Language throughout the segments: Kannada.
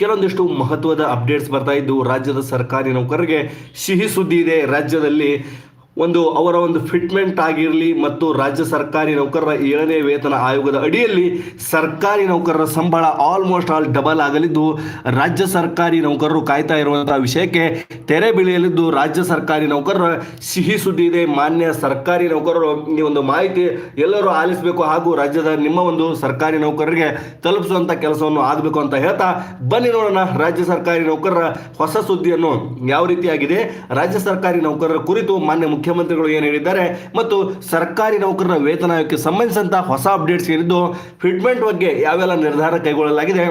ಕೆಲವೊಂದಿಷ್ಟು ಮಹತ್ವದ ಅಪ್ಡೇಟ್ಸ್ ಬರ್ತಾ ಇದ್ದು ರಾಜ್ಯದ ಸರ್ಕಾರಿ ನೌಕರರಿಗೆ ಸಿಹಿ ಸುದ್ದಿ ಇದೆ. ರಾಜ್ಯದಲ್ಲಿ ಅವರ ಒಂದು ಫಿಟ್ಮೆಂಟ್ ಆಗಿರಲಿ ಮತ್ತು ರಾಜ್ಯ ಸರ್ಕಾರಿ ನೌಕರರ 7ನೇ ವೇತನ ಆಯೋಗದ ಅಡಿಯಲ್ಲಿ ಸರ್ಕಾರಿ ನೌಕರರ ಸಂಬಳ ಆಲ್ಮೋಸ್ಟ್ ಆಲ್ ಡಬಲ್ ಆಗಲಿದ್ದು ರಾಜ್ಯ ಸರ್ಕಾರಿ ನೌಕರರು ಕಾಯ್ತಾ ಇರುವಂತಹ ವಿಷಯಕ್ಕೆ ತೆರೆ ಬೀಳಲಿದ್ದು ರಾಜ್ಯ ಸರ್ಕಾರಿ ನೌಕರರ ಸಿಹಿ ಸುದ್ದಿ ಇದೆ. ಮಾನ್ಯ ಸರ್ಕಾರಿ ನೌಕರರು ಈ ಒಂದು ಮಾಹಿತಿ ಎಲ್ಲರೂ ಆಲಿಸಬೇಕು ಹಾಗೂ ರಾಜ್ಯದ ನಿಮ್ಮ ಒಂದು ಸರ್ಕಾರಿ ನೌಕರರಿಗೆ ತಲುಪಿಸುವಂತ ಕೆಲಸವನ್ನು ಆಗಬೇಕು ಅಂತ ಹೇಳ್ತಾ ಬನ್ನಿ ನೋಡೋಣ ರಾಜ್ಯ ಸರ್ಕಾರಿ ನೌಕರರ ಹೊಸ ಸುದ್ದಿಯನ್ನು ಯಾವ ರೀತಿಯಾಗಿದೆ. ರಾಜ್ಯ ಸರ್ಕಾರಿ ನೌಕರರ ಕುರಿತು ಮಾನ್ಯ ಮುಖ್ಯಮಂತ್ರಿಗಳು ಏನು ಹೇಳಿದ್ದಾರೆ ಮತ್ತು ಸರ್ಕಾರಿ ನೌಕರರ ವೇತನ ಆಯೋಗಕ್ಕೆ ಸಂಬಂಧಿಸಿದಂತ ಹೊಸ ಅಪ್ಡೇಟ್ಸ್ ಏನಿದ್ದು ಫಿಟ್ಮೆಂಟ್ ಬಗ್ಗೆ ಯಾವೆಲ್ಲ ನಿರ್ಧಾರ ಕೈಗೊಳ್ಳಲಾಗಿದೆ.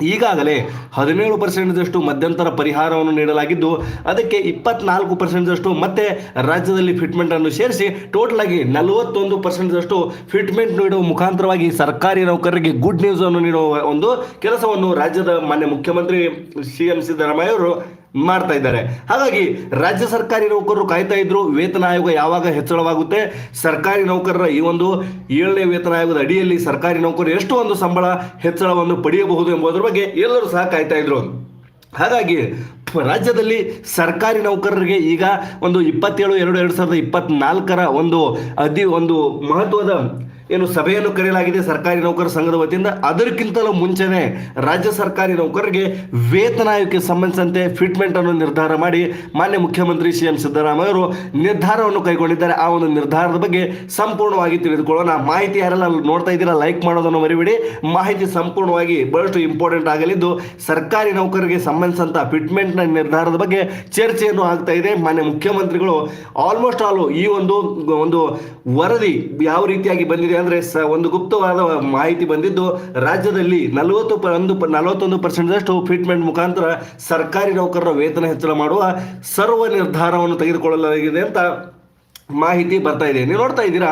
ಈಗಾಗಲೇ 17% ಮಧ್ಯಂತರ ಪರಿಹಾರವನ್ನು ನೀಡಲಾಗಿದ್ದು ಅದಕ್ಕೆ 24% ಮತ್ತೆ ರಾಜ್ಯದಲ್ಲಿ ಫಿಟ್ಮೆಂಟ್ ಅನ್ನು ಸೇರಿಸಿ ಟೋಟಲ್ ಆಗಿ 41% ಫಿಟ್ಮೆಂಟ್ ನೀಡುವ ಮುಖಾಂತರವಾಗಿ ಸರ್ಕಾರಿ ನೌಕರರಿಗೆ ಗುಡ್ ನ್ಯೂಸ್ ಅನ್ನು ನೀಡುವ ಒಂದು ಕೆಲಸವನ್ನು ರಾಜ್ಯದ ಮಾನ್ಯ ಮುಖ್ಯಮಂತ್ರಿ CM ಸಿದ್ದರಾಮಯ್ಯ ಅವರು ಮಾಡ್ತಾ ಇದ್ದಾರೆ. ಹಾಗಾಗಿ ರಾಜ್ಯ ಸರ್ಕಾರಿ ನೌಕರರು ಕಾಯ್ತಾ ಇದ್ರು ವೇತನ ಆಯೋಗ ಯಾವಾಗ ಹೆಚ್ಚಳವಾಗುತ್ತೆ, ಸರ್ಕಾರಿ ನೌಕರರ ಈ ಒಂದು 7ನೇ ವೇತನ ಆಯೋಗದ ಅಡಿಯಲ್ಲಿ ಸರ್ಕಾರಿ ನೌಕರರು ಎಷ್ಟು ಒಂದು ಸಂಬಳ ಹೆಚ್ಚಳವನ್ನು ಪಡೆಯಬಹುದು ಎಂಬುದರ ಬಗ್ಗೆ ಎಲ್ಲರೂ ಸಹ ಕಾಯ್ತಾ ಇದ್ರು. ಹಾಗಾಗಿ ರಾಜ್ಯದಲ್ಲಿ ಸರ್ಕಾರಿ ನೌಕರರಿಗೆ ಈಗ 27/2/2024 ಒಂದು ಮಹತ್ವದ ಸಭೆಯನ್ನು ಕರೆಯಲಾಗಿದೆ ಸರ್ಕಾರಿ ನೌಕರರ ಸಂಘದ ವತಿಯಿಂದ. ಅದಕ್ಕಿಂತಲೂ ಮುಂಚೆನೆ ರಾಜ್ಯ ಸರ್ಕಾರಿ ನೌಕರರಿಗೆ ವೇತನ ಆಯೋಗಕ್ಕೆ ಸಂಬಂಧಿಸಿದಂತೆ ಫಿಟ್ಮೆಂಟ್ ಅನ್ನು ನಿರ್ಧಾರ ಮಾಡಿ ಮಾನ್ಯ ಮುಖ್ಯಮಂತ್ರಿ CM ಸಿದ್ದರಾಮಯ್ಯ ಅವರು ನಿರ್ಧಾರವನ್ನು ಕೈಗೊಂಡಿದ್ದಾರೆ. ಆ ಒಂದು ನಿರ್ಧಾರದ ಬಗ್ಗೆ ಸಂಪೂರ್ಣವಾಗಿ ತಿಳಿದುಕೊಳ್ಳೋಣ. ಮಾಹಿತಿ ಯಾರೆಲ್ಲ ನೋಡ್ತಾ ಇದ್ದೀರಾ ಲೈಕ್ ಮಾಡೋದನ್ನು ಮರಿಬೇಡಿ. ಮಾಹಿತಿ ಸಂಪೂರ್ಣವಾಗಿ ಬಹಳಷ್ಟು ಇಂಪಾರ್ಟೆಂಟ್ ಆಗಲಿದ್ದು ಸರ್ಕಾರಿ ನೌಕರರಿಗೆ ಸಂಬಂಧಿಸಿದಂತ ಫಿಟ್ಮೆಂಟ್ ನ ನಿರ್ಧಾರದ ಬಗ್ಗೆ ಚರ್ಚೆಯನ್ನು ಆಗ್ತಾ ಇದೆ. ಮಾನ್ಯ ಮುಖ್ಯಮಂತ್ರಿಗಳು ಆಲ್ಮೋಸ್ಟ್ ಆಲ್ ಈ ಒಂದು ವರದಿ ಯಾವ ರೀತಿಯಾಗಿ ಬಂದಿದೆ ಅಂದ್ರೆ ಒಂದು ಗುಪ್ತವಾದ ಮಾಹಿತಿ ಬಂದಿದ್ದು ರಾಜ್ಯದಲ್ಲಿ 41% ಫಿಟ್ಮೆಂಟ್ ಮುಖಾಂತರ ಸರ್ಕಾರಿ ನೌಕರರ ವೇತನ ಹೆಚ್ಚಳ ಮಾಡುವ ಸರ್ವ ನಿರ್ಧಾರವನ್ನು ತೆಗೆದುಕೊಳ್ಳಲಾಗಿದೆ ಅಂತ ಮಾಹಿತಿ ಬರ್ತಾ ಇದೆ. ನೀವು ನೋಡ್ತಾ ಇದ್ದೀರಾ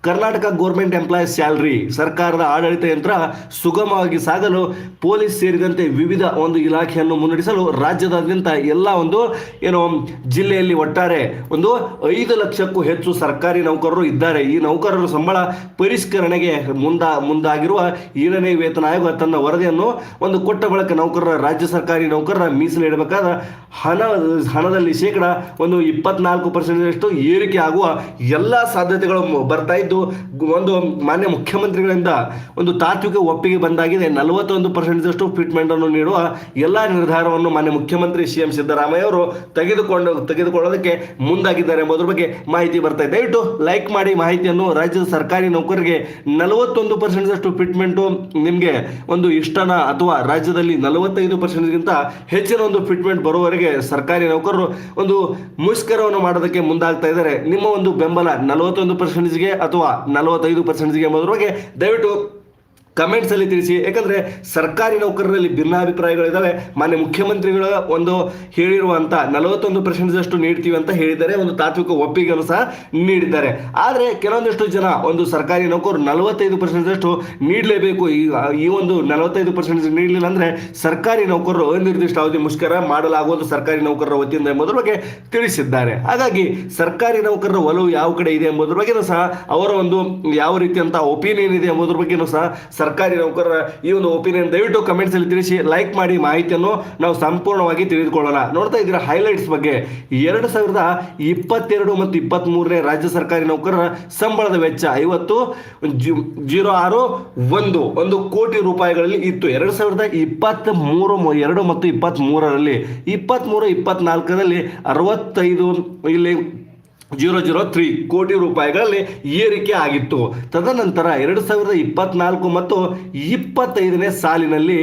ಕರ್ನಾಟಕ ಗೌರ್ಮೆಂಟ್ ಎಂಪ್ಲಾಯೀಸ್ ಸ್ಯಾಲರಿ ಸರ್ಕಾರದ ಆಡಳಿತ ಯಂತ್ರ ಸುಗಮವಾಗಿ ಸಾಗಲು ಪೊಲೀಸ್ ಸೇರಿದಂತೆ ವಿವಿಧ ಒಂದು ಇಲಾಖೆಯನ್ನು ಮುನ್ನಡೆಸಲು ರಾಜ್ಯದಾದ್ಯಂತ ಎಲ್ಲ ಜಿಲ್ಲೆಯಲ್ಲಿ ಒಟ್ಟಾರೆ 5 ಲಕ್ಷಕ್ಕೂ ಹೆಚ್ಚು ಸರ್ಕಾರಿ ನೌಕರರು ಇದ್ದಾರೆ. ಈ ನೌಕರರ ಸಂಬಳ ಪರಿಷ್ಕರಣೆಗೆ ಮುಂದಾಗಿರುವ 7ನೇ ವೇತನ ಆಯೋಗ ತನ್ನ ವರದಿಯನ್ನು ಕೊಟ್ಟ ಬಳಿಕ ನೌಕರರ ರಾಜ್ಯ ಸರ್ಕಾರಿ ನೌಕರರ ಮೀಸಲಿಡಬೇಕಾದ ಹಣದಲ್ಲಿ ಶೇಕಡ 24% ಏರಿಕೆ ಆಗುವ ಎಲ್ಲ ಸಾಧ್ಯತೆಗಳು ಬರ್ತಾ ಇದ್ದು ಮಾನ್ಯ ಮುಖ್ಯಮಂತ್ರಿಗಳಿಂದ ತಾತ್ವಿಕ ಒಪ್ಪಿಗೆ ಬಂದಾಗಿದೆ. 41% ಫಿಟ್ಮೆಂಟ್ ಅನ್ನು ನೀಡುವ ಎಲ್ಲಾ ನಿರ್ಧಾರವನ್ನು ಮಾನ್ಯ ಮುಖ್ಯಮಂತ್ರಿ CM ಸಿದ್ದರಾಮಯ್ಯ ಅವರು ತೆಗೆದುಕೊಳ್ಳೋದಕ್ಕೆ ಮುಂದಾಗಿದ್ದಾರೆ ಎಂಬುದರ ಬಗ್ಗೆ ಮಾಹಿತಿ ಬರ್ತಾ ಇದೆ. ದಯವಿಟ್ಟು ಲೈಕ್ ಮಾಡಿ ಮಾಹಿತಿಯನ್ನು. ರಾಜ್ಯದ ಸರ್ಕಾರಿ ನೌಕರರಿಗೆ 41% ಫಿಟ್ಮೆಂಟ್ ನಿಮಗೆ ಇಷ್ಟನಾ ಅಥವಾ ರಾಜ್ಯದಲ್ಲಿ 45%ಗಿಂತ ಹೆಚ್ಚಿನ ಫಿಟ್ಮೆಂಟ್ ಬರುವವರೆಗೆ ಸರ್ಕಾರಿ ನೌಕರರು ಮುಷ್ಕರವನ್ನು ಮಾಡೋದಕ್ಕೆ ಮುಂದಾಗ್ತಾ ಇದ್ದಾರೆ. ನಿಮ್ಮ ಬೆಂಬಲ 41%ಗೆ ಅಥವಾ 45%ಗೆ ಎಂಬುದರ ಬಗ್ಗೆ ದಯವಿಟ್ಟು ಕಮೆಂಟ್ಸ್ ಅಲ್ಲಿ ತಿಳಿಸಿ. ಯಾಕಂದ್ರೆ ಸರ್ಕಾರಿ ನೌಕರರಲ್ಲಿ ಭಿನ್ನಾಭಿಪ್ರಾಯಗಳಿದ್ದಾವೆ. ಮಾನ್ಯ ಮುಖ್ಯಮಂತ್ರಿಗಳ ಹೇಳಿರುವಂತ 41% ನೀಡ್ತೀವಿ ಅಂತ ಹೇಳಿದ್ದಾರೆ. ತಾತ್ವಿಕ ಒಪ್ಪಿಗೆಯನ್ನು ಸಹ ನೀಡಿದ್ದಾರೆ. ಆದ್ರೆ ಕೆಲವೊಂದಿಷ್ಟು ಜನ ಸರ್ಕಾರಿ ನೌಕರರು 45% ನೀಡಲೇಬೇಕು. ಈ 45% ನೀಡಲಿಲ್ಲ ಅಂದ್ರೆ ಸರ್ಕಾರಿ ನೌಕರರು ಅನಿರ್ದಿಷ್ಟ ಅವಧಿ ಮುಷ್ಕರ ಮಾಡಲಾಗುವುದು ಸರ್ಕಾರಿ ನೌಕರರ ವತಿಯಿಂದ ಎಂಬುದರ ಬಗ್ಗೆ ತಿಳಿಸಿದ್ದಾರೆ. ಹಾಗಾಗಿ ಸರ್ಕಾರಿ ನೌಕರರ ಒಲವು ಯಾವ ಕಡೆ ಇದೆ ಎಂಬುದರ ಬಗ್ಗೆ ಸಹ ಅವರ ಯಾವ ರೀತಿಯಂತ ಒಪಿನಿಯನ್ ಇದೆ ಎಂಬುದರ ಬಗ್ಗೆ ಸಹ ಸರ್ಕಾರಿ ನೌಕರರ ಈ ಒಪಿನಿಯನ್ ದಯವಿಟ್ಟು ಕಮೆಂಟ್ಸ್ ಅಲ್ಲಿ ತಿಳಿಸಿ. ಲೈಕ್ ಮಾಡಿ ಮಾಹಿತಿಯನ್ನು ನಾವು ಸಂಪೂರ್ಣವಾಗಿ ತಿಳಿದುಕೊಳ್ಳೋಣ. ನೋಡ್ತಾ ಇದ್ದೀರಾ ಹೈಲೈಟ್ಸ್ ಬಗ್ಗೆ 2022 ಮತ್ತು 23ನೇ ರಾಜ್ಯ ಸರ್ಕಾರಿ ನೌಕರರ ಸಂಬಳದ ವೆಚ್ಚ 50,061 ಕೋಟಿ ರೂಪಾಯಿಗಳಲ್ಲಿ ಇತ್ತು. 2023 ಮತ್ತು 23ರಲ್ಲಿ 23-24ರಲ್ಲಿ 65 ಇಲ್ಲಿ 003 ಕೋಟಿ ರೂಪಾಯಿಗಳಲ್ಲಿ ಏರಿಕೆ ಆಗಿತ್ತು. ತದನಂತರ 2024 ಮತ್ತು 25ನೇ ಸಾಲಿನಲ್ಲಿ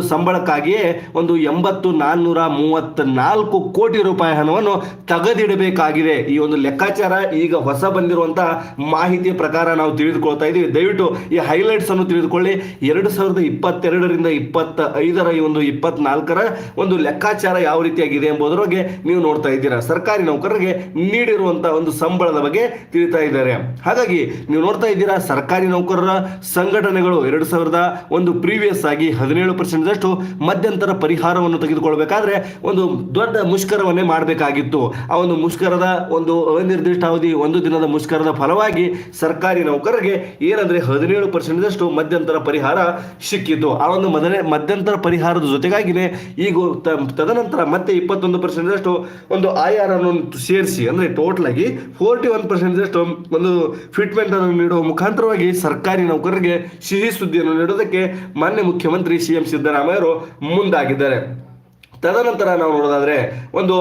ಸಂಬಳಕ್ಕಾಗಿಯೇ 80,434 ಕೋಟಿ ರೂಪಾಯಿ ಹಣವನ್ನು ತೆಗೆದಿಡಬೇಕಾಗಿದೆ. ಈ ಲೆಕ್ಕಾಚಾರ ಈಗ ಹೊಸ ಬಂದಿರುವಂತಹ ಮಾಹಿತಿಯ ಪ್ರಕಾರ ನಾವು ತಿಳಿದುಕೊಳ್ತಾ ಇದ್ದೀವಿ. ದಯವಿಟ್ಟು ಈ ಹೈಲೈಟ್ಸ್ ಅನ್ನು ತಿಳಿದುಕೊಳ್ಳಿ. 2022ರಿಂದ 25ರ 24ರ ಲೆಕ್ಕಾಚಾರ ಯಾವ ರೀತಿಯಾಗಿದೆ ಎಂಬುದರ ಬಗ್ಗೆ ನೀವು ನೋಡ್ತಾ ಇದ್ದೀರಾ. ಸರ್ಕಾರಿ ನೌಕರರಿಗೆ ನೀಡಿರುವಂತಹ ಒಂದು ಸಂಬಳದ ಬಗ್ಗೆ ತಿಳಿತಾ ಇದ್ದಾರೆ. ಹಾಗಾಗಿ ನೀವು ನೋಡ್ತಾ ಇದ್ದೀರಾ, ಸರ್ಕಾರಿ ನೌಕರರ ಸಂಘಟನೆಗಳು 2001 ಪ್ರೀವಿಯಸ್ ಆಗಿ 17% ಮಧ್ಯಂತರ ಪರಿಹಾರವನ್ನು ತೆಗೆದುಕೊಳ್ಬೇಕಾದ್ರೆ ಒಂದು ದೊಡ್ಡ ಮುಷ್ಕರವನ್ನೇ ಮಾಡಬೇಕಾಗಿತ್ತು. ಆ ಒಂದು ಮುಷ್ಕರದ ಒಂದು ಅನಿರ್ದಿಷ್ಟಾವಧಿ 1 ದಿನದ ಮುಷ್ಕರದ ಫಲವಾಗಿ ಸರ್ಕಾರಿ ನೌಕರರಿಗೆ ಏನಂದ್ರೆ 17% ಮಧ್ಯಂತರ ಪರಿಹಾರ ಸಿಕ್ಕಿತ್ತು. ಆ ಒಂದು ಮಧ್ಯಂತರ ಪರಿಹಾರದ ಜೊತೆಗಾಗಿನೇ ಈಗ ತದನಂತರ ಮತ್ತೆ 21% ಒಂದು IR ಅನ್ನು ಸೇರಿಸಿ ಅಂದ್ರೆ ಟೋಟಲ್ ಆಗಿ 41% ಒಂದು ಫಿಟ್ಮೆಂಟ್ ಅನ್ನು ನೀಡುವ ಮುಖಾಂತರವಾಗಿ ಸರ್ಕಾರಿ ನೌಕರರಿಗೆ ಸಿಹಿ ಸುದ್ದಿಯನ್ನು ನೀಡೋದಕ್ಕೆ ಮಾನ್ಯ ಮುಖ್ಯಮಂತ್ರಿ CM ಸಿದ್ದರಾಮಯ್ಯ ಅವರು ಮುಂದಾಗಿದ್ದಾರೆ. ತದನಂತರ ನಾವು ನೋಡೋದಾದ್ರೆ ಒಂದು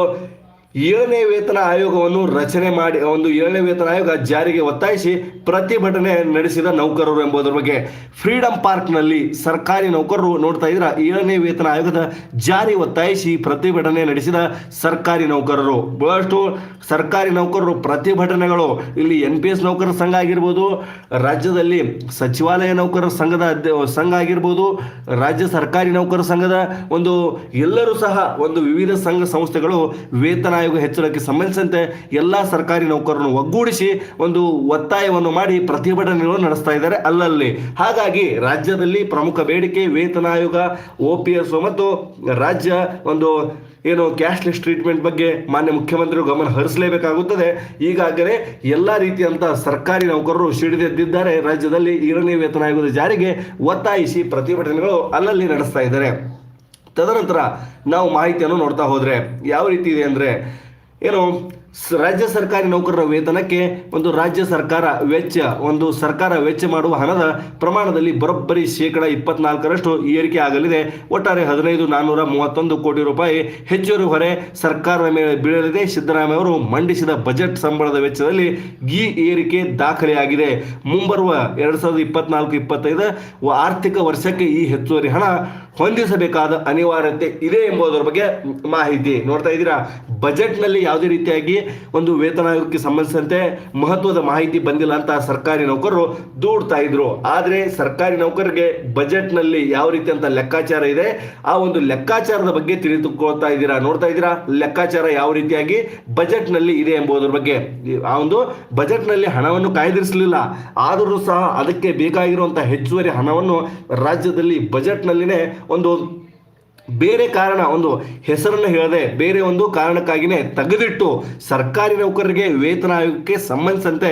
7ನೇ ವೇತನ ಆಯೋಗವನ್ನು ರಚನೆ ಮಾಡಿ ಒಂದು 7ನೇ ವೇತನ ಆಯೋಗ ಜಾರಿಗೆ ಒತ್ತಾಯಿಸಿ ಪ್ರತಿಭಟನೆ ನಡೆಸಿದ ನೌಕರರು ಎಂಬುದರ ಬಗ್ಗೆ ಫ್ರೀಡಂ ಪಾರ್ಕ್ನಲ್ಲಿ ಸರ್ಕಾರಿ ನೌಕರರು ನೋಡ್ತಾ ಇದ್ರ 7ನೇ ವೇತನ ಆಯೋಗದ ಜಾರಿ ಒತ್ತಾಯಿಸಿ ಪ್ರತಿಭಟನೆ ನಡೆಸಿದ ಸರ್ಕಾರಿ ನೌಕರರು. ಬಹಳಷ್ಟು ಸರ್ಕಾರಿ ನೌಕರರು ಪ್ರತಿಭಟನೆಗಳು ಇಲ್ಲಿ NPS ನೌಕರರ ಸಂಘ ಆಗಿರ್ಬೋದು, ರಾಜ್ಯದಲ್ಲಿ ಸಚಿವಾಲಯ ನೌಕರರ ಸಂಘ ಆಗಿರ್ಬೋದು, ರಾಜ್ಯ ಸರ್ಕಾರಿ ನೌಕರರ ಸಂಘದ ಒಂದು ಎಲ್ಲರೂ ಸಹ ಒಂದು ವಿವಿಧ ಸಂಘ ಸಂಸ್ಥೆಗಳು ವೇತನ ಆಯೋಗ ಹೆಚ್ಚಳಕ್ಕೆ ಸಂಬಂಧಿಸಿದಂತೆ ಎಲ್ಲಾ ಸರ್ಕಾರಿ ನೌಕರರನ್ನು ಒಗ್ಗೂಡಿಸಿ ಒಂದು ಒತ್ತಾಯವನ್ನು ಮಾಡಿ ಪ್ರತಿಭಟನೆಗಳು ನಡೆಸ್ತಾ ಇದ್ದಾರೆ ಅಲ್ಲಲ್ಲಿ. ಹಾಗಾಗಿ ರಾಜ್ಯದಲ್ಲಿ ಪ್ರಮುಖ ಬೇಡಿಕೆ ವೇತನ ಆಯೋಗ, OPS ಮತ್ತು ರಾಜ್ಯ ಒಂದು ಏನು ಕ್ಯಾಶ್ಲೆಸ್ ಟ್ರೀಟ್ಮೆಂಟ್ ಬಗ್ಗೆ ಮಾನ್ಯ ಮುಖ್ಯಮಂತ್ರಿಗಳು ಗಮನ ಹರಿಸಲೇಬೇಕಾಗುತ್ತದೆ. ಈಗಾಗಲೇ ಎಲ್ಲ ರೀತಿಯಂತ ಸರ್ಕಾರಿ ನೌಕರರು ಸಿಡಿದೆದ್ದಿದ್ದಾರೆ. ರಾಜ್ಯದಲ್ಲಿ 7ನೇ ವೇತನ ಆಯೋಗದ ಜಾರಿಗೆ ಒತ್ತಾಯಿಸಿ ಪ್ರತಿಭಟನೆಗಳು ಅಲ್ಲಲ್ಲಿ ನಡೆಸ್ತಾ ಇದ್ದಾರೆ. ತದನಂತರ ನಾವು ಮಾಹಿತಿಯನ್ನು ನೋಡ್ತಾ ಹೋದ್ರೆ ಯಾವ ರೀತಿ ಇದೆ ಅಂದ್ರೆ ಏನು ರಾಜ್ಯ ಸರ್ಕಾರಿ ನೌಕರರ ವೇತನಕ್ಕೆ ಒಂದು ರಾಜ್ಯ ಸರ್ಕಾರ ವೆಚ್ಚ ಮಾಡುವ ಹಣದ ಪ್ರಮಾಣದಲ್ಲಿ ಬರೋಬ್ಬರಿ 24% ಏರಿಕೆ ಆಗಲಿದೆ. ಒಟ್ಟಾರೆ 15,431 ಕೋಟಿ ರೂಪಾಯಿ ಹೆಚ್ಚುವರಿ ಹೊರೆ ಸರ್ಕಾರದ ಮೇಲೆ ಬೀಳಲಿದೆ. ಸಿದ್ದರಾಮಯ್ಯ ಅವರು ಮಂಡಿಸಿದ ಬಜೆಟ್ ಸಂಬಳದ ವೆಚ್ಚದಲ್ಲಿ ಈ ಏರಿಕೆ ದಾಖಲೆಯಾಗಿದೆ. ಮುಂಬರುವ 2024-25 ಆರ್ಥಿಕ ವರ್ಷಕ್ಕೆ ಈ ಹೆಚ್ಚುವರಿ ಹಣ ಹೊಂದಿಸಬೇಕಾದ ಅನಿವಾರ್ಯತೆ ಇದೆ ಎಂಬುದರ ಬಗ್ಗೆ ಮಾಹಿತಿ ನೋಡ್ತಾ ಇದ್ದೀರಾ. ಬಜೆಟ್ನಲ್ಲಿ ಯಾವುದೇ ರೀತಿಯಾಗಿ ಒಂದು ವೇತನ ಆಯೋಗಕ್ಕೆ ಸಂಬಂಧಿಸಿದಂತೆ ಮಹತ್ವದ ಮಾಹಿತಿ ಬಂದಿಲ್ಲ ಅಂತ ಸರ್ಕಾರಿ ನೌಕರರು ದೂಡ್ತಾ ಇದ್ರು. ಆದ್ರೆ ಸರ್ಕಾರಿ ನೌಕರರಿಗೆ ಬಜೆಟ್ನಲ್ಲಿ ಯಾವ ರೀತಿ ಅಂತ ಲೆಕ್ಕಾಚಾರ ಇದೆ, ಆ ಒಂದು ಲೆಕ್ಕಾಚಾರದ ಬಗ್ಗೆ ತಿಳಿದುಕೊಳ್ತಾ ಇದ್ದೀರಾ. ನೋಡ್ತಾ ಇದ್ದೀರಾ ಲೆಕ್ಕಾಚಾರ ಯಾವ ರೀತಿಯಾಗಿ ಬಜೆಟ್ನಲ್ಲಿ ಇದೆ ಎಂಬುದರ ಬಗ್ಗೆ. ಆ ಒಂದು ಬಜೆಟ್ನಲ್ಲಿ ಹಣವನ್ನು ಕಾಯ್ದಿರಿಸಲಿಲ್ಲ, ಆದರೂ ಸಹ ಅದಕ್ಕೆ ಬೇಕಾಗಿರುವಂತಹ ಹೆಚ್ಚುವರಿ ಹಣವನ್ನು ರಾಜ್ಯದಲ್ಲಿ ಬಜೆಟ್ನಲ್ಲಿನೇ ಒಂದು ಬೇರೆ ಕಾರಣ, ಒಂದು ಹೆಸರನ್ನು ಹೇಳದೆ ಬೇರೆ ಒಂದು ಕಾರಣಕ್ಕಾಗಿಯೇ ತೆಗೆದಿಟ್ಟು ಸರ್ಕಾರಿ ನೌಕರರಿಗೆ ವೇತನ ಆಯೋಗಕ್ಕೆ ಸಂಬಂಧಿಸಿದಂತೆ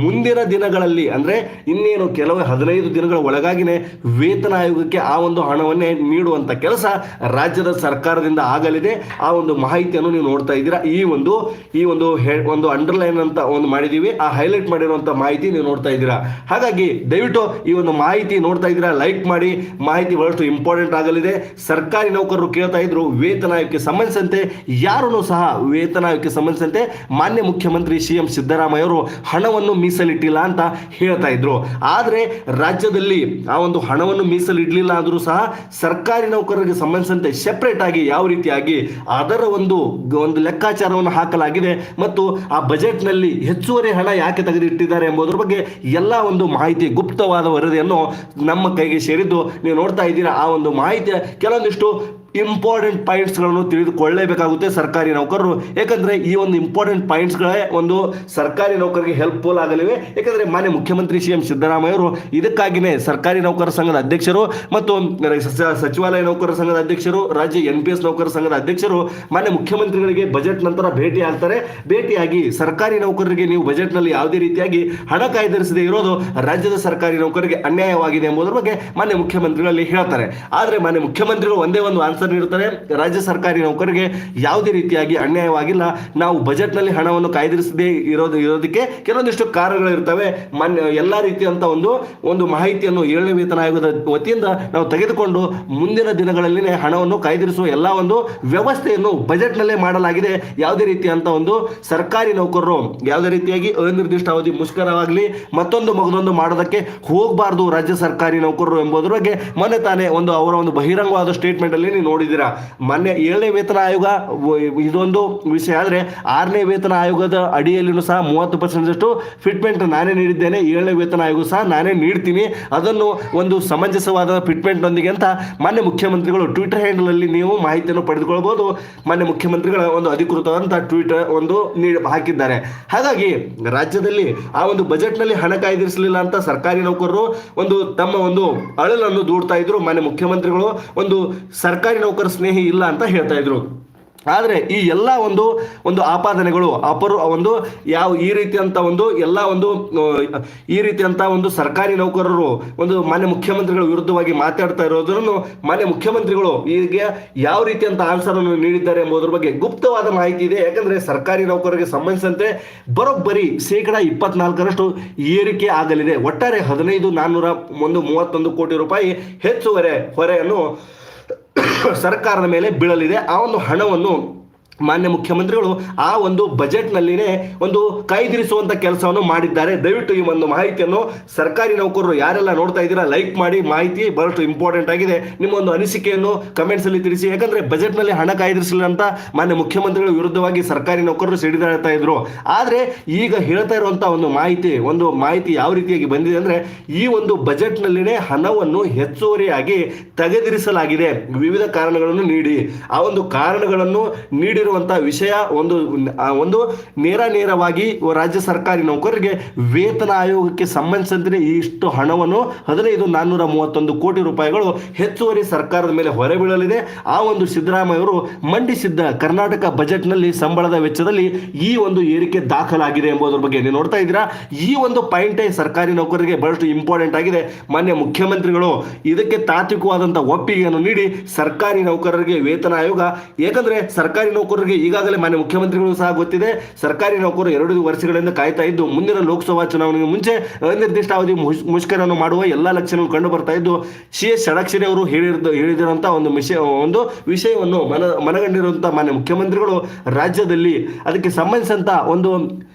ಮುಂದಿನ ದಿನಗಳಲ್ಲಿ ಅಂದ್ರೆ ಇನ್ನೇನು ಕೆಲವು 15 ದಿನಗಳ ಒಳಗಾಗಿನೇ ವೇತನ ಆಯೋಗಕ್ಕೆ ಆ ಒಂದು ಹಣವನ್ನೇ ನೀಡುವಂತ ಕೆಲಸ ರಾಜ್ಯದ ಸರ್ಕಾರದಿಂದ ಆಗಲಿದೆ. ಆ ಒಂದು ಮಾಹಿತಿಯನ್ನು ನೀವು ನೋಡ್ತಾ ಇದ್ದೀರಾ. ಈ ಒಂದು ಅಂಡರ್ಲೈನ್ ಅಂತ ಒಂದು ಮಾಡಿದೀವಿ, ಆ ಹೈಲೈಟ್ ಮಾಡಿರುವಂತ ಮಾಹಿತಿ ನೀವು ನೋಡ್ತಾ ಇದ್ದೀರಾ. ಹಾಗಾಗಿ ದಯವಿಟ್ಟು ಈ ಒಂದು ಮಾಹಿತಿ ನೋಡ್ತಾ ಇದ್ದೀರಾ, ಲೈಕ್ ಮಾಡಿ. ಮಾಹಿತಿ ಬಹಳಷ್ಟು ಇಂಪಾರ್ಟೆಂಟ್ ಆಗಲಿದೆ. ಸರ್ಕಾರಿ ನೌಕರರು ಕೇಳ್ತಾ ಇದ್ರು ವೇತನ ಆಯೋಗಕ್ಕೆ ಸಂಬಂಧಿಸಿದಂತೆ, ಯಾರೂ ಸಹ ವೇತನ ಆಯೋಗಕ್ಕೆ ಸಂಬಂಧಿಸಿದಂತೆ ಮಾನ್ಯ ಮುಖ್ಯಮಂತ್ರಿ CM ಸಿದ್ದರಾಮಯ್ಯ ಅವರು ಹಣವನ್ನು ಮೀಸಲಿಟ್ಟಿಲ್ಲ ಅಂತ ಹೇಳ್ತಾ ಇದ್ರು. ಆದ್ರೆ ರಾಜ್ಯದಲ್ಲಿ ಆ ಒಂದು ಹಣವನ್ನು ಮೀಸಲಿಡಲಿಲ್ಲ ಆದರೂ ಸಹ ಸರ್ಕಾರಿ ನೌಕರರಿಗೆ ಸಂಬಂಧಿಸಿದಂತೆ ಸೆಪರೇಟ್ ಆಗಿ ಯಾವ ರೀತಿಯಾಗಿ ಅದರ ಒಂದು ಲೆಕ್ಕಾಚಾರವನ್ನು ಹಾಕಲಾಗಿದೆ ಮತ್ತು ಆ ಬಜೆಟ್ನಲ್ಲಿ ಹೆಚ್ಚುವರಿ ಹಣ ಯಾಕೆ ತೆಗೆದಿಟ್ಟಿದ್ದಾರೆ ಎಂಬುದರ ಬಗ್ಗೆ ಎಲ್ಲ ಒಂದು ಮಾಹಿತಿ, ಗುಪ್ತವಾದ ವರದಿಯನ್ನು ನಮ್ಮ ಕೈಗೆ ಸೇರಿದ್ದು ನೀವು ನೋಡ್ತಾ ಇದ್ದೀರಾ. ಆ ಒಂದು ಮಾಹಿತಿಯ ಕೆಲವೊಂದಿಷ್ಟು ಇಂಪಾರ್ಟೆಂಟ್ ಪಾಯಿಂಟ್ಸ್ಗಳನ್ನು ತಿಳಿದುಕೊಳ್ಳಲೇಬೇಕಾಗುತ್ತೆ ಸರ್ಕಾರಿ ನೌಕರರು. ಯಾಕಂದ್ರೆ ಈ ಒಂದು ಇಂಪಾರ್ಟೆಂಟ್ ಪಾಯಿಂಟ್ಸ್ಗಳೇ ಒಂದು ಸರ್ಕಾರಿ ನೌಕರರಿಗೆ ಹೆಲ್ಪ್ಫುಲ್ ಆಗಲಿವೆ. ಯಾಕಂದ್ರೆ ಮಾನ್ಯ ಮುಖ್ಯಮಂತ್ರಿ CM ಸಿದ್ದರಾಮಯ್ಯ ಅವರು ಇದಕ್ಕಾಗಿಯೇ ಸರ್ಕಾರಿ ನೌಕರರ ಸಂಘದ ಅಧ್ಯಕ್ಷರು ಮತ್ತು ಸಚಿವಾಲಯ ನೌಕರರ ಸಂಘದ ಅಧ್ಯಕ್ಷರು, ರಾಜ್ಯ NPS ನೌಕರರ ಸಂಘದ ಅಧ್ಯಕ್ಷರು ಮಾನ್ಯ ಮುಖ್ಯಮಂತ್ರಿಗಳಿಗೆ ಬಜೆಟ್ ನಂತರ ಭೇಟಿ ಆಗ್ತಾರೆ. ಭೇಟಿಯಾಗಿ ಸರ್ಕಾರಿ ನೌಕರರಿಗೆ ನೀವು ಬಜೆಟ್ನಲ್ಲಿ ಯಾವುದೇ ರೀತಿಯಾಗಿ ಹಣ ಕಾಯ್ದಿರಿಸದೆ ಇರೋದು ರಾಜ್ಯದ ಸರ್ಕಾರಿ ನೌಕರರಿಗೆ ಅನ್ಯಾಯವಾಗಿದೆ ಎಂಬುದರ ಬಗ್ಗೆ ಮಾನ್ಯ ಮುಖ್ಯಮಂತ್ರಿಗಳಲ್ಲಿ ಹೇಳ್ತಾರೆ. ಆದ್ರೆ ಮಾನ್ಯ ಮುಖ್ಯಮಂತ್ರಿಗಳು ಒಂದೇ ಒಂದು ಆನ್ಸರ್ ನೀಡುತ್ತಾರೆ, ರಾಜ್ಯ ಸರ್ಕಾರಿ ನೌಕರರಿಗೆ ಯಾವುದೇ ರೀತಿಯಾಗಿ ಅನ್ಯಾಯವಾಗಿಲ್ಲ, ನಾವು ಬಜೆಟ್ನಲ್ಲಿ ಹಣವನ್ನು ಕಾಯ್ದಿರಿಸದೇ ಇರೋದಕ್ಕೆ ಕೆಲವೊಂದಿಷ್ಟು ಕಾರಣಗಳಿರ್ತವೆ. ಎಲ್ಲಾ ರೀತಿಯಂತ ಒಂದು ಮಾಹಿತಿಯನ್ನು 7ನೇ ವೇತನ ಆಯೋಗದ ವತಿಯಿಂದ ನಾವು ತೆಗೆದುಕೊಂಡು ಮುಂದಿನ ದಿನಗಳಲ್ಲಿ ಹಣವನ್ನು ಕಾಯ್ದಿರಿಸುವ ಎಲ್ಲ ಒಂದು ವ್ಯವಸ್ಥೆಯನ್ನು ಬಜೆಟ್ನಲ್ಲೇ ಮಾಡಲಾಗಿದೆ. ಯಾವುದೇ ರೀತಿಯಂತ ಒಂದು ಸರ್ಕಾರಿ ನೌಕರರು ಯಾವುದೇ ರೀತಿಯಾಗಿ ಅನಿರ್ದಿಷ್ಟಾವಧಿ ಮುಷ್ಕರವಾಗಲಿ ಮತ್ತೊಂದು ಮಾಡೋದಕ್ಕೆ ಹೋಗಬಾರದು ರಾಜ್ಯ ಸರ್ಕಾರಿ ನೌಕರರು ಎಂಬುದರ ಬಗ್ಗೆ ಮೊನ್ನೆ ತಾನೇ ಅವರ ಒಂದು ಬಹಿರಂಗವಾದ ಸ್ಟೇಟ್ಮೆಂಟ್ ಅಲ್ಲಿ ನೋಡಿದ್ದೀರಾ. ಮೊನ್ನೆ 7ನೇ ವೇತನ ಆಯೋಗ ಇದೊಂದು ವಿಷಯ ಆದರೆ 6ನೇ ವೇತನ ಆಯೋಗದ ಅಡಿಯಲ್ಲಿನೂ ಸಹ 30% ಫಿಟ್ಮೆಂಟ್ ನಾನೇ ನೀಡಿದ್ದೇನೆ. 7ನೇ ವೇತನ ಆಯೋಗ ಸಹ ನಾನೇ ನೀಡ್ತೀನಿ, ಅದನ್ನು ಒಂದು ಸಮಂಜಸವಾದ ಫಿಟ್ಮೆಂಟ್ನೊಂದಿಗೆ ಅಂತ ಮಾನ್ಯ ಮುಖ್ಯಮಂತ್ರಿಗಳು ಟ್ವಿಟರ್ ಹ್ಯಾಂಡಲಲ್ಲಿ ನೀವು ಮಾಹಿತಿಯನ್ನು ಪಡೆದುಕೊಳ್ಬೋದು. ಮಾನ್ಯ ಮುಖ್ಯಮಂತ್ರಿಗಳ ಒಂದು ಅಧಿಕೃತವಾದಂಥ ಟ್ವೀಟ್ ಒಂದು ಹಾಕಿದ್ದಾರೆ. ಹಾಗಾಗಿ ರಾಜ್ಯದಲ್ಲಿ ಆ ಒಂದು ಬಜೆಟ್ನಲ್ಲಿ ಹಣ ಕಾಯ್ದಿರಿಸಲಿಲ್ಲ ಅಂತ ಸರ್ಕಾರಿ ನೌಕರರು ಒಂದು ತಮ್ಮ ಒಂದು ಅಳಲನ್ನು ದೂಡ್ತಾ ಇದ್ರು. ಮಾನ್ಯ ಮುಖ್ಯಮಂತ್ರಿಗಳು ಒಂದು ಸರ್ಕಾರಿ ನೌಕರ ಸ್ನೇಹಿ ಇಲ್ಲ ಅಂತ ಹೇಳ್ತಾ ಇದ್ರು. ಆದರೆ ಈ ಎಲ್ಲ ಒಂದು ಆಪಾದನೆಗಳು ಒಂದು ಈ ರೀತಿಯಂಥ ಒಂದು ಸರ್ಕಾರಿ ನೌಕರರು ಒಂದು ಮಾನ್ಯ ಮುಖ್ಯಮಂತ್ರಿಗಳ ವಿರುದ್ಧವಾಗಿ ಮಾತಾಡ್ತಾ ಇರೋದನ್ನು ಮಾನ್ಯ ಮುಖ್ಯಮಂತ್ರಿಗಳು ಈಗ ಯಾವ ರೀತಿಯಂಥ ಆನ್ಸರ್ ಅನ್ನು ನೀಡಿದ್ದಾರೆ ಎಂಬುದರ ಬಗ್ಗೆ ಗುಪ್ತವಾದ ಮಾಹಿತಿ ಇದೆ. ಯಾಕಂದ್ರೆ ಸರ್ಕಾರಿ ನೌಕರರಿಗೆ ಸಂಬಂಧಿಸಿದಂತೆ ಬರೋಬ್ಬರಿ 24% ಏರಿಕೆ ಆಗಲಿದೆ. ಒಟ್ಟಾರೆ 15,431 ಕೋಟಿ ರೂಪಾಯಿ ಹೆಚ್ಚುವರಿ ಹೊರೆಯನ್ನು ಸರ್ಕಾರದ ಮೇಲೆ ಬೀಳಲಿದೆ. ಆ ಒಂದು ಹಣವನ್ನು ಮಾನ್ಯ ಮುಖ್ಯಮಂತ್ರಿಗಳು ಆ ಒಂದು ಬಜೆಟ್ನಲ್ಲಿನೇ ಒಂದು ಕಾಯ್ದಿರಿಸುವಂಥ ಕೆಲಸವನ್ನು ಮಾಡಿದ್ದಾರೆ. ದಯವಿಟ್ಟು ಈ ಒಂದು ಮಾಹಿತಿಯನ್ನು ಸರ್ಕಾರಿ ನೌಕರರು ಯಾರೆಲ್ಲ ನೋಡ್ತಾ ಇದ್ದೀರಾ ಲೈಕ್ ಮಾಡಿ. ಮಾಹಿತಿ ಬಹಳಷ್ಟು ಇಂಪಾರ್ಟೆಂಟ್ ಆಗಿದೆ. ನಿಮ್ಮ ಒಂದು ಅನಿಸಿಕೆಯನ್ನು ಕಮೆಂಟ್ಸ್ ಅಲ್ಲಿ ತಿಳಿಸಿ. ಯಾಕಂದ್ರೆ ಬಜೆಟ್ನಲ್ಲಿ ಹಣ ಕಾಯ್ದಿರಿಸಲಿಲ್ಲ ಅಂತ ಮಾನ್ಯ ಮುಖ್ಯಮಂತ್ರಿಗಳ ವಿರುದ್ಧವಾಗಿ ಸರ್ಕಾರಿ ನೌಕರರು ಸಿಡಿದಾಡ್ತಾ ಇದ್ರು. ಆದರೆ ಈಗ ಹೇಳ್ತಾ ಇರುವಂಥ ಒಂದು ಮಾಹಿತಿ ಯಾವ ರೀತಿಯಾಗಿ ಬಂದಿದೆ ಅಂದ್ರೆ ಈ ಒಂದು ಬಜೆಟ್ನಲ್ಲಿನೇ ಹಣವನ್ನು ಹೆಚ್ಚುವರಿಯಾಗಿ ತೆಗೆದಿರಿಸಲಾಗಿದೆ ವಿವಿಧ ಕಾರಣಗಳನ್ನು ನೀಡಿ. ಆ ಒಂದು ಕಾರಣಗಳನ್ನು ನೀಡಿ ವಿಷಯ ಒಂದು ನೇರವಾಗಿ ರಾಜ್ಯ ಸರ್ಕಾರಿ ನೌಕರರಿಗೆ ವೇತನ ಆಯೋಗಕ್ಕೆ ಸಂಬಂಧಿಸಿದಂತೆ ಇಷ್ಟು ಹಣವನ್ನು 15,431 ಕೋಟಿ ರೂಪಾಯಿಗಳು ಹೆಚ್ಚುವರಿ ಸರ್ಕಾರದ ಮೇಲೆ ಹೊರೆ ಬೀಳಲಿದೆ. ಆ ಒಂದು ಸಿದ್ದರಾಮಯ್ಯ ಅವರು ಮಂಡಿಸಿದ್ದ ಕರ್ನಾಟಕ ಬಜೆಟ್ನಲ್ಲಿ ಸಂಬಳದ ವೆಚ್ಚದಲ್ಲಿ ಈ ಒಂದು ಏರಿಕೆ ದಾಖಲಾಗಿದೆ ಎಂಬುದರ ಬಗ್ಗೆ ನೀವು ನೋಡ್ತಾ ಇದ್ದೀರಾ. ಈ ಒಂದು ಪಾಯಿಂಟೇ ಸರ್ಕಾರಿ ನೌಕರರಿಗೆ ಬಹಳಷ್ಟು ಇಂಪಾರ್ಟೆಂಟ್ ಆಗಿದೆ. ಮಾನ್ಯ ಮುಖ್ಯಮಂತ್ರಿಗಳು ಇದಕ್ಕೆ ತಾತ್ವಿಕವಾದಂತಹ ಒಪ್ಪಿಗೆಯನ್ನು ನೀಡಿ ಸರ್ಕಾರಿ ನೌಕರರಿಗೆ ವೇತನ ಆಯೋಗ, ಯಾಕಂದ್ರೆ ಸರ್ಕಾರಿ ನೌಕರರಿಗೆ ಈಗಾಗಲೇ ಮಾನ್ಯ ಮುಖ್ಯಮಂತ್ರಿಗಳು ಸಹ ಗೊತ್ತಿದೆ, ಸರ್ಕಾರಿ ನೌಕರರು 2 ವರ್ಷಗಳಿಂದ ಕಾಯ್ತಾ ಇದ್ದು ಮುಂದಿನ ಲೋಕಸಭಾ ಚುನಾವಣೆಗೆ ಮುಂಚೆ ಅನಿರ್ದಿಷ್ಟ ಅವಧಿ ಮುಷ್ಕರವನ್ನು ಮಾಡುವ ಎಲ್ಲ ಲಕ್ಷಣಗಳು ಕಂಡು ಬರ್ತಾ ಇದ್ದು CS ಷಡಕ್ಷರಿ ಅವರು ಹೇಳಿದಿರುವಂತಹ ಒಂದು ವಿಷಯವನ್ನು ಮನಗಂಡಿರುವಂತಹ ಮಾನ್ಯ ಮುಖ್ಯಮಂತ್ರಿಗಳು ರಾಜ್ಯದಲ್ಲಿ ಅದಕ್ಕೆ ಸಂಬಂಧಿಸಿದಂತ ಒಂದು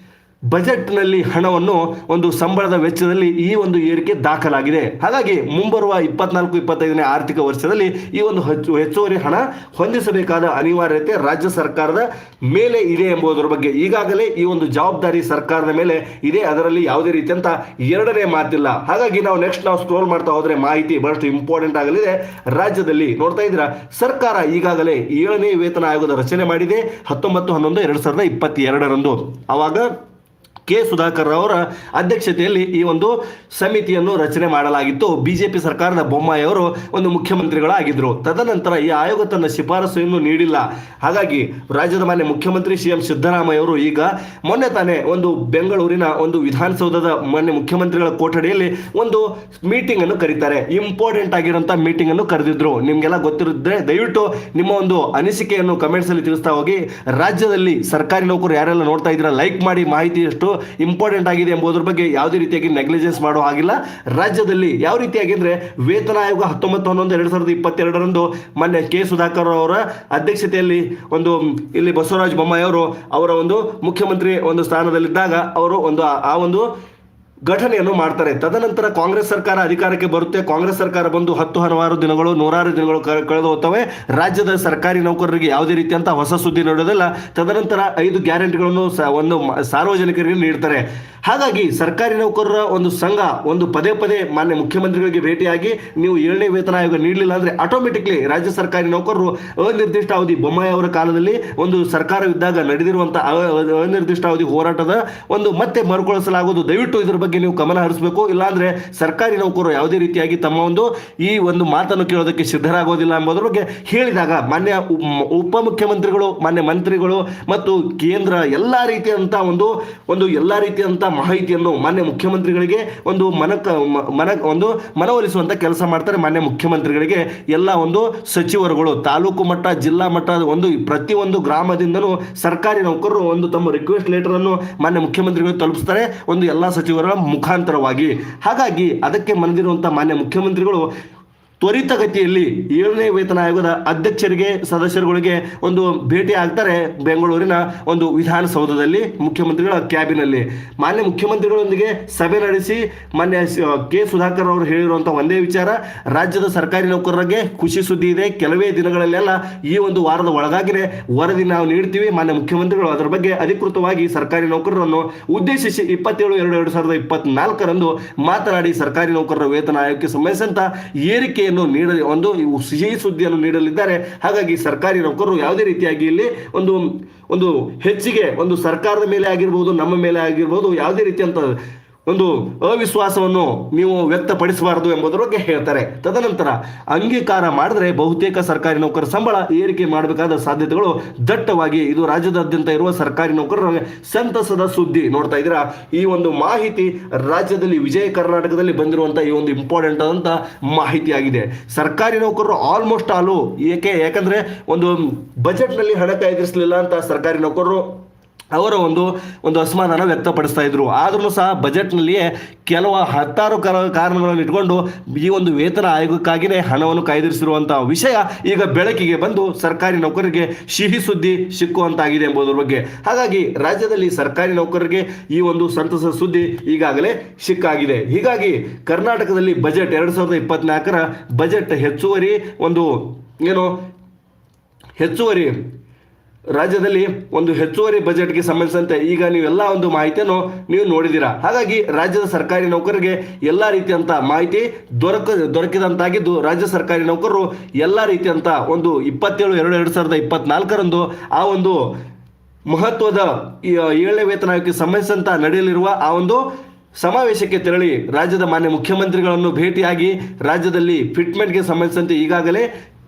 ಬಜೆಟ್ನಲ್ಲಿ ಹಣವನ್ನು ಒಂದು ಸಂಬಳದ ವೆಚ್ಚದಲ್ಲಿ ಈ ಒಂದು ಏರಿಕೆ ದಾಖಲಾಗಿದೆ. ಹಾಗಾಗಿ ಮುಂಬರುವ 24-25ನೇ ಆರ್ಥಿಕ ವರ್ಷದಲ್ಲಿ ಈ ಒಂದು ಹೆಚ್ಚುವರಿ ಹಣ ಹೊಂದಿಸಬೇಕಾದ ಅನಿವಾರ್ಯತೆ ರಾಜ್ಯ ಸರ್ಕಾರದ ಮೇಲೆ ಇದೆ ಎಂಬುದರ ಬಗ್ಗೆ ಈಗಾಗಲೇ ಈ ಒಂದು ಜವಾಬ್ದಾರಿ ಸರ್ಕಾರದ ಮೇಲೆ ಇದೆ. ಅದರಲ್ಲಿ ಯಾವುದೇ ರೀತಿಯಂತ ಎರಡನೇ ಮಾತಿಲ್ಲ. ಹಾಗಾಗಿ ನಾವು ಸ್ಕ್ರೋಲ್ ಮಾಡ್ತಾ ಹೋದ್ರೆ ಮಾಹಿತಿ ಬಹಳಷ್ಟು ಇಂಪಾರ್ಟೆಂಟ್ ಆಗಲಿದೆ. ರಾಜ್ಯದಲ್ಲಿ ನೋಡ್ತಾ ಇದ್ದೀರಾ, ಸರ್ಕಾರ ಈಗಾಗಲೇ 7ನೇ ವೇತನ ಆಯೋಗದ ರಚನೆ ಮಾಡಿದೆ 19/11/2022 ಅವಾಗ ಕೆ ಸುಧಾಕರ್ ಅವರ ಅಧ್ಯಕ್ಷತೆಯಲ್ಲಿ ಈ ಒಂದು ಸಮಿತಿಯನ್ನು ರಚನೆ ಮಾಡಲಾಗಿತ್ತು. ಬಿಜೆಪಿ ಸರ್ಕಾರದ ಬೊಮ್ಮಾಯಿ ಅವರು ಒಂದು ಮುಖ್ಯಮಂತ್ರಿಗಳಾಗಿದ್ದರು. ತದನಂತರ ಈ ಆಯೋಗ ತನ್ನ ಶಿಫಾರಸನ್ನು ನೀಡಿಲ್ಲ. ಹಾಗಾಗಿ ರಾಜ್ಯದ ಮಾನ್ಯ ಮುಖ್ಯಮಂತ್ರಿ CM ಸಿದ್ದರಾಮಯ್ಯ ಅವರು ಈಗ ಮೊನ್ನೆ ತಾನೇ ಒಂದು ಬೆಂಗಳೂರಿನ ಒಂದು ವಿಧಾನಸೌಧದ ಮಾನ್ಯ ಮುಖ್ಯಮಂತ್ರಿಗಳ ಕೊಠಡಿಯಲ್ಲಿ ಒಂದು ಮೀಟಿಂಗ್ ಅನ್ನು ಕರೀತಾರೆ. ಇಂಪಾರ್ಟೆಂಟ್ ಆಗಿರುವಂತಹ ಮೀಟಿಂಗ್ ಅನ್ನು ಕರೆದಿದ್ರು. ನಿಮ್ಗೆಲ್ಲ ಗೊತ್ತಿರುತ್ತೆ, ದಯವಿಟ್ಟು ನಿಮ್ಮ ಒಂದು ಅನಿಸಿಕೆಯನ್ನು ಕಮೆಂಟ್ಸ್ ಅಲ್ಲಿ ತಿಳಿಸ್ತಾ ಹೋಗಿ. ರಾಜ್ಯದಲ್ಲಿ ಸರ್ಕಾರಿ ನೌಕರರು ಯಾರೆಲ್ಲ ನೋಡ್ತಾ ಇದ್ದೀರಾ ಲೈಕ್ ಮಾಡಿ. ಮಾಹಿತಿ ಎಷ್ಟು ಇಂಪಾರ್ಟೆಂಟ್ ಆಗಿದೆ ಎಂಬುದರ ಬಗ್ಗೆ ಯಾವುದೇ ರೀತಿಯಾಗಿ ನೆಗ್ಲಿಜೆನ್ಸ್ ಮಾಡೋ ಹಾಗಿಲ್ಲ. ರಾಜ್ಯದಲ್ಲಿ ಯಾವ ರೀತಿಯಾಗಿ ಅಂದ್ರೆ ವೇತನ ಆಯೋಗ 19/11/2022 ಮೊನ್ನೆ ಕೆ ಸುಧಾಕರ್ ಅವರ ಅಧ್ಯಕ್ಷತೆಯಲ್ಲಿ ಇಲ್ಲಿ ಬಸವರಾಜ ಬೊಮ್ಮಾಯಿ ಅವರು ಅವರ ಒಂದು ಮುಖ್ಯಮಂತ್ರಿ ಒಂದು ಸ್ಥಾನದಲ್ಲಿದ್ದಾಗ ಅವರು ಆ ಒಂದು ಘಟನೆಯನ್ನು ಮಾಡ್ತಾರೆ. ತದನಂತರ ಕಾಂಗ್ರೆಸ್ ಸರ್ಕಾರ ಅಧಿಕಾರಕ್ಕೆ ಬರುತ್ತೆ. ಕಾಂಗ್ರೆಸ್ ಸರ್ಕಾರ ಬಂದು 100 ದಿನಗಳು 100 ದಿನಗಳು ಕಳೆದು ಹೋಗ್ತವೆ. ರಾಜ್ಯದ ಸರ್ಕಾರಿ ನೌಕರರಿಗೆ ಯಾವುದೇ ರೀತಿಯಂತ ಹೊಸ ಸುದ್ದಿ ನೋಡೋದಿಲ್ಲ. ತದನಂತರ 5 ಗ್ಯಾರಂಟಿಗಳನ್ನು ಒಂದು ಸಾರ್ವಜನಿಕರಿಗೆ ನೀಡ್ತಾರೆ. ಹಾಗಾಗಿ ಸರ್ಕಾರಿ ನೌಕರರ ಒಂದು ಸಂಘ ಪದೇ ಮಾನ್ಯ ಮುಖ್ಯಮಂತ್ರಿಗಳಿಗೆ ಭೇಟಿಯಾಗಿ ನೀವು 7ನೇ ವೇತನ ಆಯೋಗ ನೀಡಲಿಲ್ಲ ಅಂದ್ರೆ ಆಟೋಮೆಟಿಕ್ಲಿ ರಾಜ್ಯ ಸರ್ಕಾರಿ ನೌಕರರು ಅನಿರ್ದಿಷ್ಟ ಅವಧಿ ಬೊಮ್ಮಾಯಿ ಅವರ ಕಾಲದಲ್ಲಿ ಒಂದು ಸರ್ಕಾರವಿದ್ದಾಗ ನಡೆದಿರುವಂತಹ ಅನಿರ್ದಿಷ್ಟ ಅವಧಿ ಹೋರಾಟದ ಮತ್ತೆ ಮರುಕಳಿಸಲಾಗುವುದು. ದಯವಿಟ್ಟು ಇದರ ಬಗ್ಗೆ ನೀವು ಗಮನ ಹರಿಸಬೇಕು. ಇಲ್ಲಾಂದ್ರೆ ಸರ್ಕಾರಿ ನೌಕರರು ಯಾವುದೇ ರೀತಿಯಾಗಿ ತಮ್ಮ ಈ ಒಂದು ಮಾತನ್ನು ಕೇಳೋದಕ್ಕೆ ಸಿದ್ಧರಾಗೋದಿಲ್ಲ ಎಂಬುದರ ಬಗ್ಗೆ ಹೇಳಿದಾಗ ಮಾನ್ಯ ಉಪಮುಖ್ಯಮಂತ್ರಿಗಳು, ಮಾನ್ಯ ಮಂತ್ರಿಗಳು ಮತ್ತು ಕೇಂದ್ರ ಎಲ್ಲಾ ರೀತಿಯಂತ ಮಾಹಿತಿಯನ್ನು ಮಾನ್ಯ ಮುಖ್ಯಮಂತ್ರಿಗಳಿಗೆ ಮನವೊಲಿಸುವಂತ ಕೆಲಸ ಮಾಡ್ತಾರೆ. ಮಾನ್ಯ ಮುಖ್ಯಮಂತ್ರಿಗಳಿಗೆ ಎಲ್ಲ ಸಚಿವರುಗಳು ತಾಲೂಕು ಮಟ್ಟ, ಜಿಲ್ಲಾ ಮಟ್ಟ ಪ್ರತಿಯೊಂದು ಗ್ರಾಮದಿಂದಲೂ ಸರ್ಕಾರಿ ನೌಕರರು ತಮ್ಮ ರಿಕ್ವೆಸ್ಟ್ ಲೆಟರ್ ಅನ್ನು ಮಾನ್ಯ ಮುಖ್ಯಮಂತ್ರಿಗಳು ತಲುಪಿಸ್ತಾರೆ ಎಲ್ಲ ಸಚಿವರ ಮುಖಾಂತರವಾಗಿ. ಹಾಗಾಗಿ ಅದಕ್ಕೆ ಮನದಿರುವಂತಹ ಮಾನ್ಯ ಮುಖ್ಯಮಂತ್ರಿಗಳು ತ್ವರಿತಗತಿಯಲ್ಲಿ 7ನೇ ವೇತನ ಆಯೋಗದ ಅಧ್ಯಕ್ಷರಿಗೆ ಸದಸ್ಯರುಗಳಿಗೆ ಒಂದು ಭೇಟಿ ಆಗ್ತಾರೆ ಬೆಂಗಳೂರಿನ ಒಂದು ವಿಧಾನಸೌಧದಲ್ಲಿ ಮುಖ್ಯಮಂತ್ರಿಗಳ ಕ್ಯಾಬಿನಲ್ಲಿ. ಮಾನ್ಯ ಮುಖ್ಯಮಂತ್ರಿಗಳೊಂದಿಗೆ ಸಭೆ ನಡೆಸಿ ಮಾನ್ಯ ಕೆ ಸುಧಾಕರ್ ಅವರು ಹೇಳಿರುವಂಥ ಒಂದೇ ವಿಚಾರ, ರಾಜ್ಯದ ಸರ್ಕಾರಿ ನೌಕರರಿಗೆ ಖುಷಿ ಸುದ್ದಿ ಇದೆ, ಕೆಲವೇ ದಿನಗಳಲ್ಲೆಲ್ಲ ಈ ಒಂದು ವಾರದ ಒಳಗಾಗಿನೇ ವರದಿ ನಾವು ನೀಡ್ತೀವಿ. ಮಾನ್ಯ ಮುಖ್ಯಮಂತ್ರಿಗಳು ಅದರ ಬಗ್ಗೆ ಅಧಿಕೃತವಾಗಿ ಸರ್ಕಾರಿ ನೌಕರರನ್ನು ಉದ್ದೇಶಿಸಿ 27/2/2024 ಮಾತನಾಡಿ ಸರ್ಕಾರಿ ನೌಕರರ ವೇತನ ಆಯೋಗಕ್ಕೆ ಸಂಬಂಧಿಸಿದಂತ ಏರಿಕೆಯನ್ನು ಒಂದು ಸಿಹಿ ಸುದ್ದಿಯನ್ನು ನೀಡಲಿದ್ದಾರೆ. ಹಾಗಾಗಿ ಸರ್ಕಾರಿ ನೌಕರರು ಯಾವುದೇ ರೀತಿಯಾಗಿ ಇಲ್ಲಿ ಒಂದು ಹೆಚ್ಚಿಗೆ ಒಂದು ಸರ್ಕಾರದ ಮೇಲೆ ಆಗಿರ್ಬೋದು, ನಮ್ಮ ಮೇಲೆ ಆಗಿರ್ಬೋದು, ಯಾವುದೇ ರೀತಿಯಂತ ಒಂದು ಅವಿಶ್ವಾಸವನ್ನು ನೀವು ವ್ಯಕ್ತಪಡಿಸಬಾರದು ಎಂಬುದರ ಬಗ್ಗೆ ಹೇಳ್ತಾರೆ. ತದನಂತರ ಅಂಗೀಕಾರ ಮಾಡಿದ್ರೆ ಬಹುತೇಕ ಸರ್ಕಾರಿ ನೌಕರ ಸಂಬಳ ಏರಿಕೆ ಮಾಡಬೇಕಾದ ಸಾಧ್ಯತೆಗಳು ದಟ್ಟವಾಗಿ ಇದು ರಾಜ್ಯದಾದ್ಯಂತ ಇರುವ ಸರ್ಕಾರಿ ನೌಕರರ ಸಂತಸದ ಸುದ್ದಿ. ನೋಡ್ತಾ ಇದ್ದೀರಾ, ಈ ಒಂದು ಮಾಹಿತಿ ರಾಜ್ಯದಲ್ಲಿ ವಿಜಯ ಕರ್ನಾಟಕದಲ್ಲಿ ಬಂದಿರುವಂತಹ ಈ ಒಂದು ಇಂಪಾರ್ಟೆಂಟ್ ಆದಂತ ಮಾಹಿತಿ ಆಗಿದೆ. ಸರ್ಕಾರಿ ನೌಕರರು ಆಲ್ಮೋಸ್ಟ್ ಆಲು ಯಾಕಂದ್ರೆ ಒಂದು ಬಜೆಟ್ ನಲ್ಲಿ ಹಣ ಕಾಯ್ದಿರಿಸಲಿಲ್ಲ ಅಂತ ಸರ್ಕಾರಿ ನೌಕರರು ಅವರ ಒಂದು ಅಸಮಾಧಾನ ವ್ಯಕ್ತಪಡಿಸ್ತಾ ಇದ್ರು. ಆದ್ರೂ ಸಹ ಬಜೆಟ್ನಲ್ಲಿಯೇ ಹತ್ತಾರು ಕಾರಣಗಳನ್ನು ಇಟ್ಕೊಂಡು ಈ ಒಂದು ವೇತನ ಆಯೋಗಕ್ಕಾಗಿಯೇ ಹಣವನ್ನು ಕಾಯ್ದಿರಿಸಿರುವಂತಹ ವಿಷಯ ಈಗ ಬೆಳಕಿಗೆ ಬಂದು ಸರ್ಕಾರಿ ನೌಕರರಿಗೆ ಸಿಹಿ ಸುದ್ದಿ ಸಿಕ್ಕುವಂತಾಗಿದೆ ಎಂಬುದರ ಬಗ್ಗೆ. ಹಾಗಾಗಿ ರಾಜ್ಯದಲ್ಲಿ ಸರ್ಕಾರಿ ನೌಕರರಿಗೆ ಈ ಒಂದು ಸಂತಸದ ಸುದ್ದಿ ಈಗಾಗಲೇ ಸಿಕ್ಕಾಗಿದೆ. ಹೀಗಾಗಿ ಕರ್ನಾಟಕದಲ್ಲಿ ಬಜೆಟ್ 2024ರ ಬಜೆಟ್ ರಾಜ್ಯದಲ್ಲಿ ಒಂದು ಹೆಚ್ಚುವರಿ ಬಜೆಟ್ಗೆ ಸಂಬಂಧಿಸಿದಂತೆ ಈಗ ನೀವೆಲ್ಲ ಒಂದು ಮಾಹಿತಿಯನ್ನು ನೀವು ನೋಡಿದ್ದೀರಾ. ಹಾಗಾಗಿ ರಾಜ್ಯದ ಸರ್ಕಾರಿ ನೌಕರರಿಗೆ ಎಲ್ಲ ರೀತಿಯಂತ ಮಾಹಿತಿ ದೊರಕಿದಂತಾಗಿದ್ದು ರಾಜ್ಯ ಸರ್ಕಾರಿ ನೌಕರರು ಎಲ್ಲ ರೀತಿಯಂತ ಒಂದು 27/2/2024 ಆ ಒಂದು ಮಹತ್ವದ 7ನೇ ವೇತನ ಆಯೋಗಕ್ಕೆ ಸಂಬಂಧಿಸಿದಂತ ನಡೆಯಲಿರುವ ಆ ಒಂದು ಸಮಾವೇಶಕ್ಕೆ ತೆರಳಿ ರಾಜ್ಯದ ಮಾನ್ಯ ಮುಖ್ಯಮಂತ್ರಿಗಳನ್ನು ಭೇಟಿಯಾಗಿ ರಾಜ್ಯದಲ್ಲಿ ಫಿಟ್ಮೆಂಟ್ಗೆ ಸಂಬಂಧಿಸಿದಂತೆ ಈಗಾಗಲೇ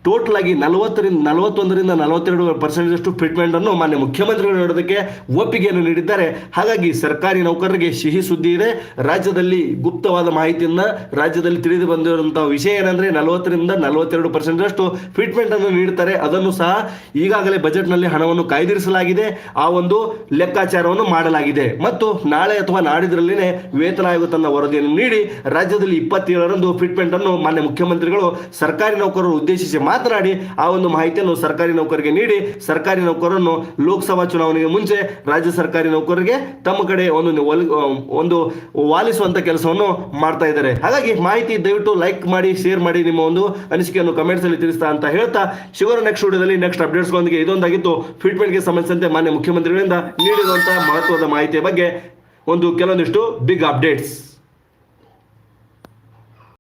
ಟೋಟಲ್ ಆಗಿ 41-42% ಫಿಟ್ಮೆಂಟ್ ಅನ್ನು ಮಾನ್ಯ ಮುಖ್ಯಮಂತ್ರಿಗಳು ನೀಡೋದಕ್ಕೆ ಒಪ್ಪಿಗೆಯನ್ನು ನೀಡಿದ್ದಾರೆ. ಹಾಗಾಗಿ ಸರ್ಕಾರಿ ನೌಕರರಿಗೆ ಸಿಹಿ ಸುದ್ದಿ ಇದೆ. ರಾಜ್ಯದಲ್ಲಿ ಗುಪ್ತವಾದ ಮಾಹಿತಿಯನ್ನ ರಾಜ್ಯದಲ್ಲಿ ತಿಳಿದು ಬಂದಿರುವಂತಹ ವಿಷಯ ಏನಂದ್ರೆ 40-42% ಫಿಟ್ಮೆಂಟ್ ಅನ್ನು ನೀಡುತ್ತಾರೆ. ಅದನ್ನು ಸಹ ಈಗಾಗಲೇ ಬಜೆಟ್ ನಲ್ಲಿ ಹಣವನ್ನು ಕಾಯ್ದಿರಿಸಲಾಗಿದೆ. ಆ ಒಂದು ಲೆಕ್ಕಾಚಾರವನ್ನು ಮಾಡಲಾಗಿದೆ ಮತ್ತು ನಾಳೆ ಅಥವಾ ನಾಡಿದ್ರಲ್ಲಿನೇ ವೇತನ ಆಯೋಗ ತನ್ನ ವರದಿಯನ್ನು ನೀಡಿ ರಾಜ್ಯದಲ್ಲಿ 27ರಂದು ಫಿಟ್ಮೆಂಟ್ ಅನ್ನು ಮಾನ್ಯ ಮುಖ್ಯಮಂತ್ರಿಗಳು ಸರ್ಕಾರಿ ನೌಕರರು ಉದ್ದೇಶಿಸಿ ಮಾತನಾಡಿ ಆ ಒಂದು ಮಾಹಿತಿಯನ್ನು ಸರ್ಕಾರಿ ನೌಕರರಿಗೆ ನೀಡಿ ಸರ್ಕಾರಿ ನೌಕರರನ್ನು ಲೋಕಸಭಾ ಚುನಾವಣೆಗೆ ಮುಂಚೆ ರಾಜ್ಯ ಸರ್ಕಾರಿ ನೌಕರರಿಗೆ ತಮ್ಮ ಕಡೆ ಒಂದು ವಾಲಿಸುವಂತ ಕೆಲಸವನ್ನು ಮಾಡ್ತಾ ಇದ್ದಾರೆ. ಹಾಗಾಗಿ ಮಾಹಿತಿ ದಯವಿಟ್ಟು ಲೈಕ್ ಮಾಡಿ, ಶೇರ್ ಮಾಡಿ, ನಿಮ್ಮ ಒಂದು ಅನಿಸಿಕೆಯನ್ನು ಕಮೆಂಟ್ಸ್ ಅಲ್ಲಿ ತಿಳಿಸ್ತಾ ಅಂತ ಹೇಳ್ತಾ ಶಿವರ ನೆಕ್ಸ್ಟ್ ವಿಡಿಯೋದಲ್ಲಿ ನೆಕ್ಸ್ಟ್ ಅಪ್ಡೇಟ್ಸ್ಗಳೊಂದಿಗೆ ಇದೊಂದಾಗಿತ್ತು ಫಿಟ್ಮೆಂಟ್ಗೆ ಸಂಬಂಧಿಸಿದಂತೆ ಮಾನ್ಯ ಮುಖ್ಯಮಂತ್ರಿಗಳಿಂದ ನೀಡಿರುವಂತಹ ಮಹತ್ವದ ಮಾಹಿತಿಯ ಬಗ್ಗೆ ಕೆಲವೊಂದಿಷ್ಟು ಬಿಗ್ ಅಪ್ಡೇಟ್ಸ್.